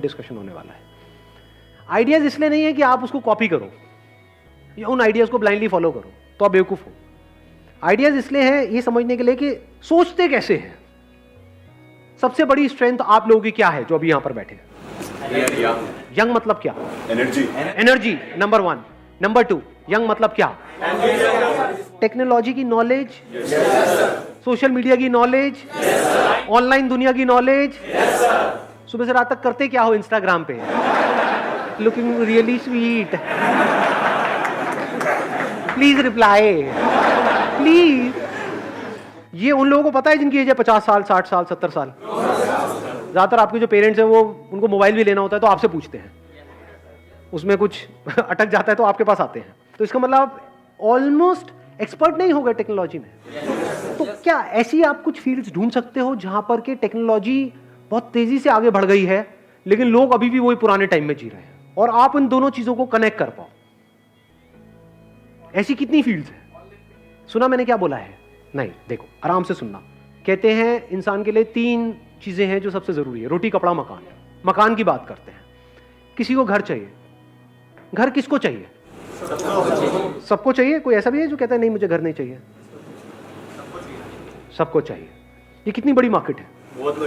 Discussion होने वाला है। आइडियाज इसलिए नहीं है कि आप उसको कॉपी करो या उन आइडियाज को ब्लाइंडली फॉलो करो तो आप बेवकूफ हो। आइडियाज इसलिए है ये समझने के लिए कि सोचते कैसे हैं। सबसे बड़ी स्ट्रेंथ आप लोगों की क्या है जो अभी यहां पर बैठे हैं? यंग मतलब क्या? Energy number 1। नंबर 2, यंग मतलब क्या? टेक्नोलॉजी की नॉलेज, सोशल मीडिया की नॉलेज, ऑनलाइन दुनिया की नॉलेज। सुबह से रात तक करते क्या हो इंस्टाग्राम पे? Looking really sweet, please reply please. ये उन लोगों को पता है जिनकी एज है 50 साल, 60 साल, 70 साल। ज्यादातर आपके जो पेरेंट्स हैं वो उनको मोबाइल भी लेना होता है तो आपसे पूछते हैं, उसमें कुछ अटक जाता है तो आपके पास आते हैं। तो इसका मतलब आप ऑलमोस्ट एक्सपर्ट नहीं हो गए टेक्नोलॉजी में। तो क्या ऐसी आप कुछ फील्ड्स ढूंढ सकते हो जहां पर के टेक्नोलॉजी बहुत तेजी से आगे बढ़ गई है लेकिन लोग अभी भी वही पुराने टाइम में जी रहे हैं और आप इन दोनों चीजों को कनेक्ट कर पाओ? ऐसी कितनी फील्ड्स हैं? सुना मैंने क्या बोला है? नहीं, देखो आराम से सुनना। कहते हैं इंसान के लिए 3 चीजें हैं जो सबसे जरूरी है, रोटी कपड़ा मकान। मकान की बात करते हैं। किसी को घर चाहिए। घर किसको चाहिए? सबको चाहिए। कोई ऐसा भी है जो कहता है नहीं मुझे घर नहीं चाहिए? सबको चाहिए। ये कितनी बड़ी मार्केट है? बहुत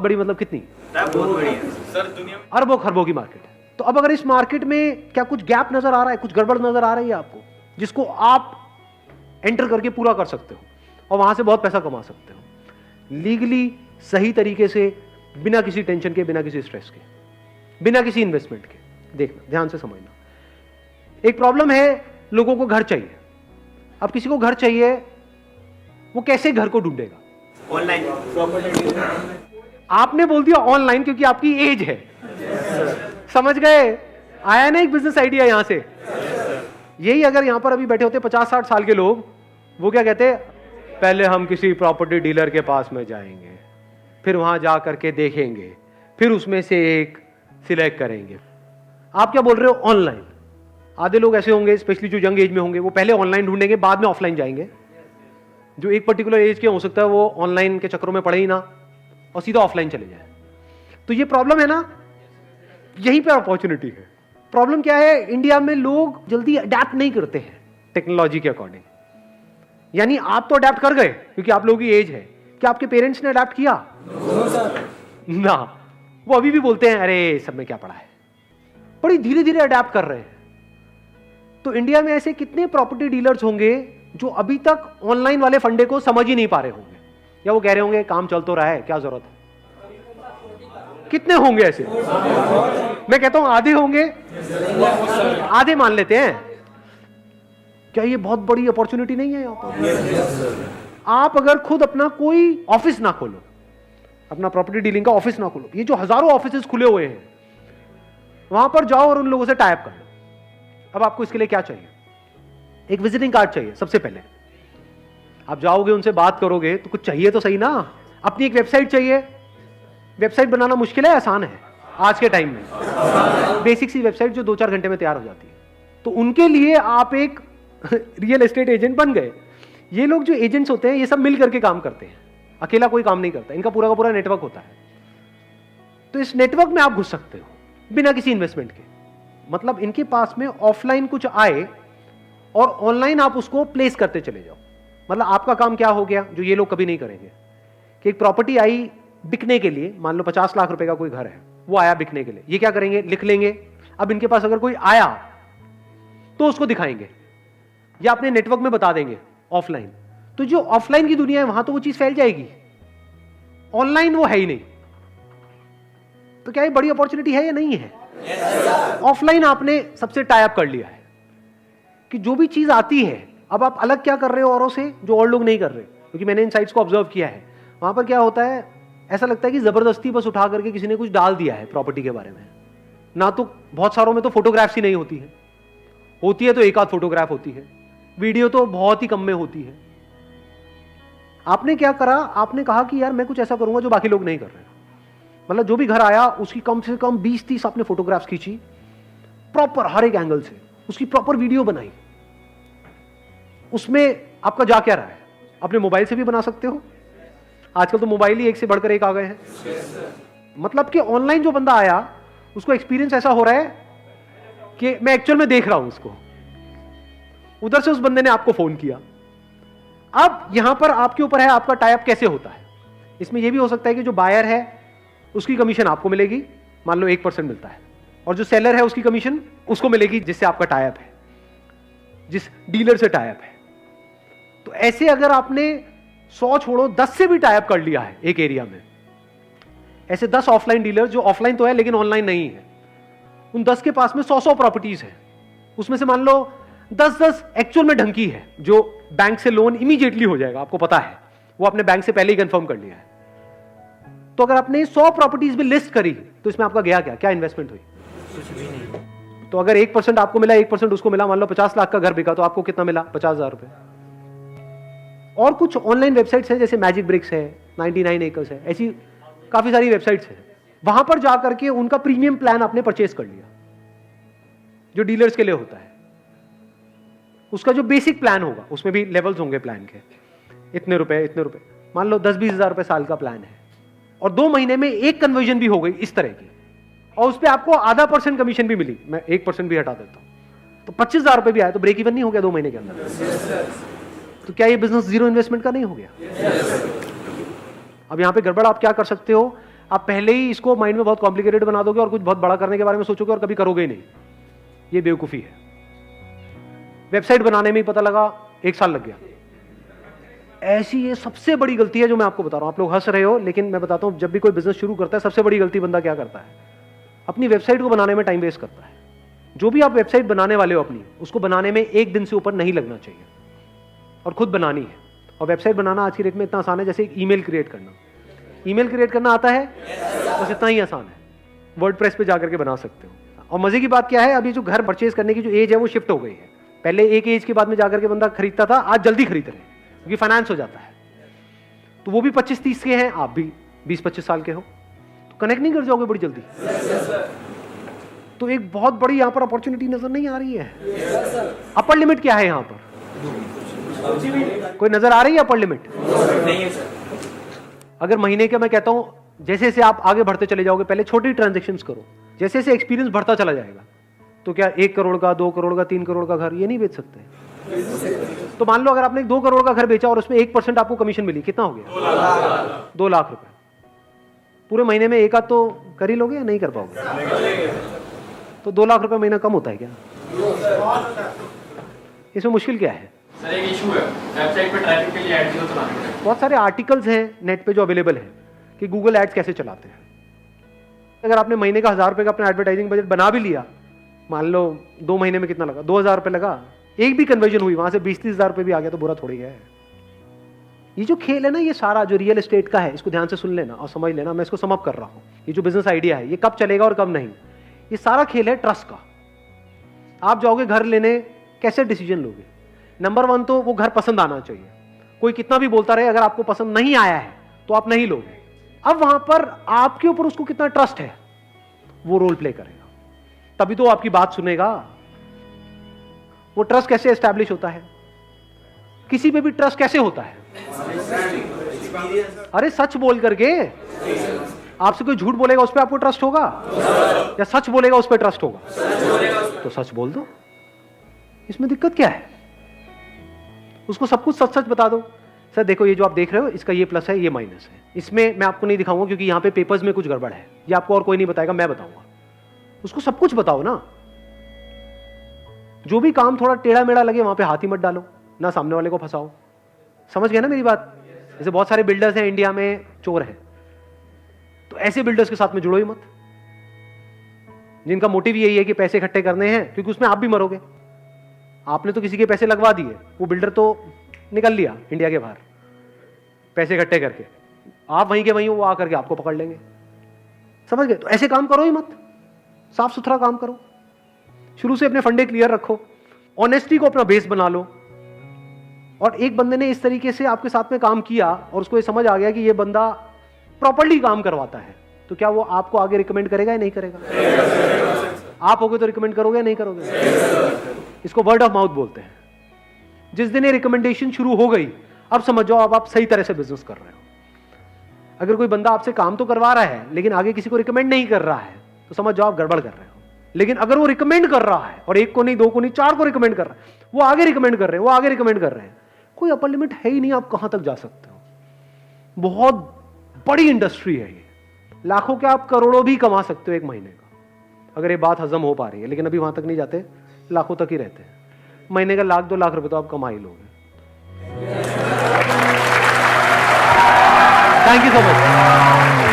बड़ी मतलब कितनी? बहुत बड़ी है सर, दुनिया में अरबों खरबों की मार्केट है। तो अब अगर इस मार्केट में क्या कुछ गैप नजर आ रहा है, कुछ गड़बड़ नजर आ रही है आपको, जिसको आप एंटर करके पूरा कर सकते हो और वहां से बहुत पैसा कमा सकते हो लीगली, सही तरीके से, बिना किसी टेंशन के, बिना किसी स्ट्रेस के, बिना किसी इन्वेस्टमेंट के? देखना, ध्यान से समझना। एक प्रॉब्लम है, लोगों को घर चाहिए। अब किसी को घर चाहिए, वो कैसे घर को ढूंढेगा? ऑनलाइन आपने बोल दिया ऑनलाइन क्योंकि आपकी एज है। समझ गए? आया ना एक बिजनेस आइडिया यहां से। यही अगर यहां पर अभी बैठे होते 50-60 साल के लोग, वो क्या कहते? पहले हम किसी प्रॉपर्टी डीलर के पास में जाएंगे, फिर वहां जा करके देखेंगे, फिर उसमें से एक सिलेक्ट करेंगे। आप क्या बोल रहे हो? ऑनलाइन। आधे लोग ऐसे होंगे, स्पेशली जो यंग एज में होंगे, वो पहले ऑनलाइन ढूंढेंगे, बाद में ऑफलाइन जाएंगे। जो एक पर्टिकुलर एज के हो सकता है वो ऑनलाइन के चक्करों में पड़े ही ना और सीधा ऑफलाइन चले जाए। तो ये प्रॉब्लम है ना, यहीं पे अपॉर्चुनिटी है। प्रॉब्लम क्या है? इंडिया में लोग जल्दी अडेप्ट नहीं करते हैं टेक्नोलॉजी के अकॉर्डिंग। यानी आप तो अडेप्ट कर गए क्योंकि आप लोगों की एज है। क्या आपके पेरेंट्स ने अडेप्ट किया? ना, वो अभी भी बोलते हैं अरे सब में क्या पड़ा है। बड़ी धीरे धीरे अडेप्ट कर रहे हैं। तो इंडिया में ऐसे कितने प्रॉपर्टी डीलर्स होंगे जो अभी तक ऑनलाइन वाले फंडे को समझ ही नहीं पा रहे होंगे, या वो कह रहे होंगे काम चल तो रहा है, क्या जरूरत है? कितने होंगे ऐसे? मैं कहता हूं आधे होंगे, आधे मान लेते हैं। क्या ये बहुत बड़ी अपॉर्चुनिटी नहीं है यहां पर? आप अगर खुद अपना कोई ऑफिस ना खोलो, अपना प्रॉपर्टी डीलिंग का ऑफिस ना खोलो, ये जो हजारों ऑफिसेस खुले हुए हैं, वहां पर जाओ और उन लोगों से टाई अप कर लो। अब आपको इसके लिए क्या चाहिए? एक विजिटिंग कार्ड चाहिए सबसे पहले। आप जाओगे, उनसे बात करोगे तो कुछ चाहिए तो सही ना। अपनी एक वेबसाइट चाहिए। वेबसाइट बनाना मुश्किल है, आसान है आज के टाइम में? बेसिक सी वेबसाइट जो 2-4 घंटे में तैयार हो जाती है। तो उनके लिए आप एक रियल एस्टेट एजेंट बन गए। ये लोग जो एजेंट्स होते हैं ये सब मिल करके काम करते हैं, अकेला कोई काम नहीं करता। इनका पूरा का पूरा नेटवर्क होता है। तो इस नेटवर्क में आप घुस सकते हो बिना किसी इन्वेस्टमेंट के। मतलब इनके पास में ऑफलाइन कुछ आए और ऑनलाइन आप उसको प्लेस करते चले जाओ। मतलब आपका काम क्या हो गया जो ये लोग कभी नहीं करेंगे, कि एक प्रॉपर्टी आई बिकने के लिए, मान लो 50 लाख रुपए का कोई घर है, वो आया बिकने के लिए, ये क्या करेंगे? लिख लेंगे। अब इनके पास अगर कोई आया तो उसको दिखाएंगे या अपने नेटवर्क में बता देंगे ऑफलाइन। तो जो ऑफलाइन की दुनिया है वहां तो वो चीज फैल जाएगी, ऑनलाइन वो है ही नहीं। तो क्या ये बड़ी अपॉर्चुनिटी है या नहीं है? ऑफलाइन आपने सबसे टाई अप कर लिया है कि जो भी चीज आती है, अब आप अलग क्या कर रहे हो औरों से जो और लोग नहीं कर रहे। क्योंकि मैंने इन साइट्स को ऑब्जर्व किया है, वहां पर क्या होता है, ऐसा लगता है कि जबरदस्ती बस उठा करके किसी ने कुछ डाल दिया है प्रॉपर्टी के बारे में। ना तो बहुत सारों में तो फोटोग्राफ्स ही नहीं होती है, होती है तो एक आध फोटोग्राफ होती है, वीडियो तो बहुत ही कम में होती है। आपने क्या करा? आपने कहा कि यार मैं कुछ ऐसा करूंगा जो बाकी लोग नहीं कर रहे। मतलब जो भी घर आया उसकी कम से कम 20-30 आपने फोटोग्राफ्स खींची, प्रॉपर हर एक एंगल से उसकी प्रॉपर वीडियो बनाई। उसमें आपका जा क्या रहा है? अपने मोबाइल से भी बना सकते हो, आजकल तो मोबाइल ही एक से बढ़कर एक आ गए हैं। मतलब कि ऑनलाइन जो बंदा आया उसको एक्सपीरियंस ऐसा हो रहा है कि मैं एक्चुअल में देख रहा हूं उसको, उधर से उस बंदे ने आपको फोन किया। अब यहां पर आपके ऊपर है आपका टाई अप कैसे होता है। इसमें यह भी हो सकता है कि जो बायर है उसकी कमीशन आपको मिलेगी, मान लो 1% मिलता है, और जो सेलर है उसकी कमीशन उसको मिलेगी जिससे आपका टाई अप है, जिस डीलर से टाई अप है। तो ऐसे अगर आपने 100 छोड़ो 10 से भी टाई अप कर लिया है एक एरिया में, ऐसे 10 ऑफलाइन डीलर जो ऑफलाइन तो है लेकिन ऑनलाइन नहीं है, उन 10 के पास में 100 प्रॉपर्टीज है, उसमें से मान लो 10 एक्चुअल में ढंकी है जो बैंक से लोन इमीडिएटली हो जाएगा, आपको पता है, वो आपने बैंक से पहले ही कंफर्म कर लिया है। तो अगर आपने 100 प्रॉपर्टीज भी लिस्ट करी तो इसमें आपका गया क्या इन्वेस्टमेंट हुई? कुछ भी नहीं। तो अगर 1% आपको मिला 1% उसको मिला, मान लो 50 लाख का घर बिका तो आपको कितना मिला? 50,000 रुपए। और कुछ ऑनलाइन वेबसाइट्स हैं जैसे मैजिक ब्रिक्स है, 99 एकर्स है, ऐसी काफी सारी वेबसाइट्स हैं, वहां पर जाकर के उनका प्रीमियम प्लान आपने परचेज कर लिया जो डीलर्स के लिए होता है। उसका जो बेसिक प्लान होगा उसमें भी लेवल्स होंगे प्लान के, इतने रुपए, मान लो 10-20 हजार रुपए साल का प्लान है, और 2 महीने में एक कन्वर्जन भी हो गई इस तरह की, और उस पर आपको आधा % कमीशन भी मिली, मैं 1% भी हटा देता हूं तो 25,000 रुपए भी आया, तो ब्रेक इवन नहीं हो गया 2 महीने के अंदर? तो क्या ये बिजनेस जीरो इन्वेस्टमेंट का नहीं हो गया? अब यहां पे गड़बड़ आप क्या कर सकते हो, आप पहले ही इसको माइंड में बहुत कॉम्प्लिकेटेड बना दोगे और कुछ बहुत बड़ा करने के बारे में सोचोगे और कभी करोगे ही नहीं। ये बेवकूफी है। वेबसाइट बनाने में ही पता लगा 1 साल लग गया, ऐसी ये सबसे बड़ी गलती है जो मैं आपको बता रहा हूं। आप लोग हंस रहे हो लेकिन मैं बताता हूं, जब भी कोई बिजनेस शुरू करता है सबसे बड़ी गलती बंदा क्या करता है, अपनी वेबसाइट को बनाने में टाइम वेस्ट करता है। जो भी आप वेबसाइट बनाने वाले हो अपनी, उसको बनाने में 1 दिन से ऊपर नहीं लगना चाहिए, और खुद बनानी है। और वेबसाइट बनाना आज की डेट में इतना आसान है जैसे एक ईमेल क्रिएट करना। ईमेल क्रिएट करना आता है? बस इतना ही आसान है, वर्डप्रेस पे जाकर के बना सकते हो। और मजे की बात क्या है, अभी जो घर परचेज करने की जो एज है वो शिफ्ट हो गई है। पहले एक एज के बाद में जाकर के बंदा खरीदता था, आज जल्दी खरीद रहे हैं क्योंकि फाइनेंस हो जाता है। तो वो भी 25-30 के हैं, आप भी 20-25 साल के हो, तो कनेक्ट नहीं कर जाओगे बड़ी जल्दी? तो एक बहुत बड़ी यहां पर अपॉर्चुनिटी नजर नहीं आ रही है। अपर लिमिट क्या है यहां पर? कोई नजर आ रही है अपर लिमिट? नहीं है सर। अगर महीने के मैं कहता हूं जैसे जैसे आप आगे बढ़ते चले जाओगे, पहले छोटी ट्रांजेक्शन्स करो, जैसे जैसे एक्सपीरियंस बढ़ता चला जाएगा, तो क्या 1 करोड़ का, 2 करोड़ का, 3 करोड़ का घर ये नहीं बेच सकते? तो मान लो अगर आपने 2 करोड़ का घर बेचा और उसमें 1% आपको कमीशन मिली, कितना हो गया? 2 लाख रुपए। पूरे महीने में एक आध तो कर ही लोगे या नहीं कर पाओगे? तो 2 लाख रुपए महीना कम होता है क्या? इसमें मुश्किल क्या है? सर एक इशू है, वेबसाइट पे ट्रैफिक के लिए एड क्यों चलाने पड़े? बहुत सारे आर्टिकल्स हैं नेट पे जो अवेलेबल है कि गूगल एड्स कैसे चलाते हैं। अगर आपने महीने का 1000 रुपए का अपना एडवर्टाइजिंग बजट बना भी लिया, मान लो 2 महीने में कितना लगा? 2000 रुपए लगा, एक भी कन्वर्जन हुई, वहां से 20-30 हजार रुपए भी आ गया तो बुरा थोड़ी है। ये जो खेल है ना, ये सारा जो रियल एस्टेट का है, इसको ध्यान से सुन लेना और समझ लेना। मैं इसको सम अप कर रहा हूं। ये जो बिजनेस आइडिया है ये कब चलेगा और कब नहीं, ये सारा खेल है ट्रस्ट का। आप जाओगे घर लेने, कैसे डिसीजन लोगे? नंबर 1 तो वो घर पसंद आना चाहिए। कोई कितना भी बोलता रहे, अगर आपको पसंद नहीं आया है तो आप नहीं लोगे। अब वहां पर आपके ऊपर उसको कितना ट्रस्ट है, वो रोल प्ले करेगा, तभी तो आपकी बात सुनेगा। वो ट्रस्ट कैसे एस्टैब्लिश होता है? किसी पे भी ट्रस्ट कैसे होता है? अरे सच बोल करके। आपसे कोई झूठ बोलेगा उस पर आपको ट्रस्ट होगा, या सच बोलेगा उस पर ट्रस्ट होगा? तो सच बोल दो, इसमें दिक्कत क्या है? उसको सब कुछ सच सच बता दो। सर देखो, ये जो आप देख रहे हो इसका ये प्लस है, ये माइनस है। इसमें मैं आपको नहीं दिखाऊंगा क्योंकि यहाँ पे पेपर्स में कुछ गड़बड़ है, ये आपको और कोई नहीं बताएगा, मैं बताऊंगा। उसको सब कुछ बताओ ना। जो भी काम थोड़ा टेढ़ा मेढ़ा लगे वहां पे हाथ ही मत डालो, ना सामने वाले को फंसाओ। समझ गए ना मेरी बात? जैसे बहुत सारे बिल्डर्स हैं इंडिया में, चोर हैं, तो ऐसे बिल्डर्स के साथ में जुड़ो ही मत, जिनका मोटिव यही है कि पैसे इकट्ठे करने हैं, क्योंकि उसमें आप भी मरोगे। आपने तो किसी के पैसे लगवा दिए, वो बिल्डर तो निकल लिया इंडिया के बाहर पैसे इकट्ठे करके, आप वहीं के वहीं, वो आकर के आपको पकड़ लेंगे। समझ गए? तो ऐसे काम करो ही मत, साफ सुथरा काम करो। शुरू से अपने फंडे क्लियर रखो, ऑनेस्टी को अपना बेस बना लो। और एक बंदे ने इस तरीके से आपके साथ में काम किया और उसको ये समझ आ गया कि ये बंदा प्रॉपर्ली काम करवाता है, तो क्या वो आपको आगे रिकमेंड करेगा या नहीं करेगा? आप होगे तो रिकमेंड करोगे या नहीं करोगे? इसको वर्ड ऑफ माउथ बोलते हैं। जिस दिन ये रिकमेंडेशन शुरू हो गई, अब समझ जाओ अब आप सही तरह से बिजनेस कर रहे हो। अगर कोई बंदा आपसे काम तो करवा रहा है लेकिन आगे किसी को रिकमेंड नहीं कर रहा है तो समझ जाओ आप गड़बड़ कर रहे हो। लेकिन अगर वो रिकमेंड कर रहा है और एक को नहीं, दो को नहीं, चार को रिकमेंड कर रहा है, वो आगे रिकमेंड कर रहे हैं, वो आगे रिकमेंड कर रहे हैं, कोई अपर लिमिट है ही नहीं आप कहां तक जा सकते हो। बहुत बड़ी इंडस्ट्री है ये, लाखों के आप करोड़ों भी कमा सकते हो एक महीने का, अगर ये बात हजम हो पा रही है। लेकिन अभी वहां तक नहीं जाते, लाखों तक ही रहते हैं। महीने का 1 लाख 2 लाख रुपए तो आप कमा ही लोगे। Thank you so much.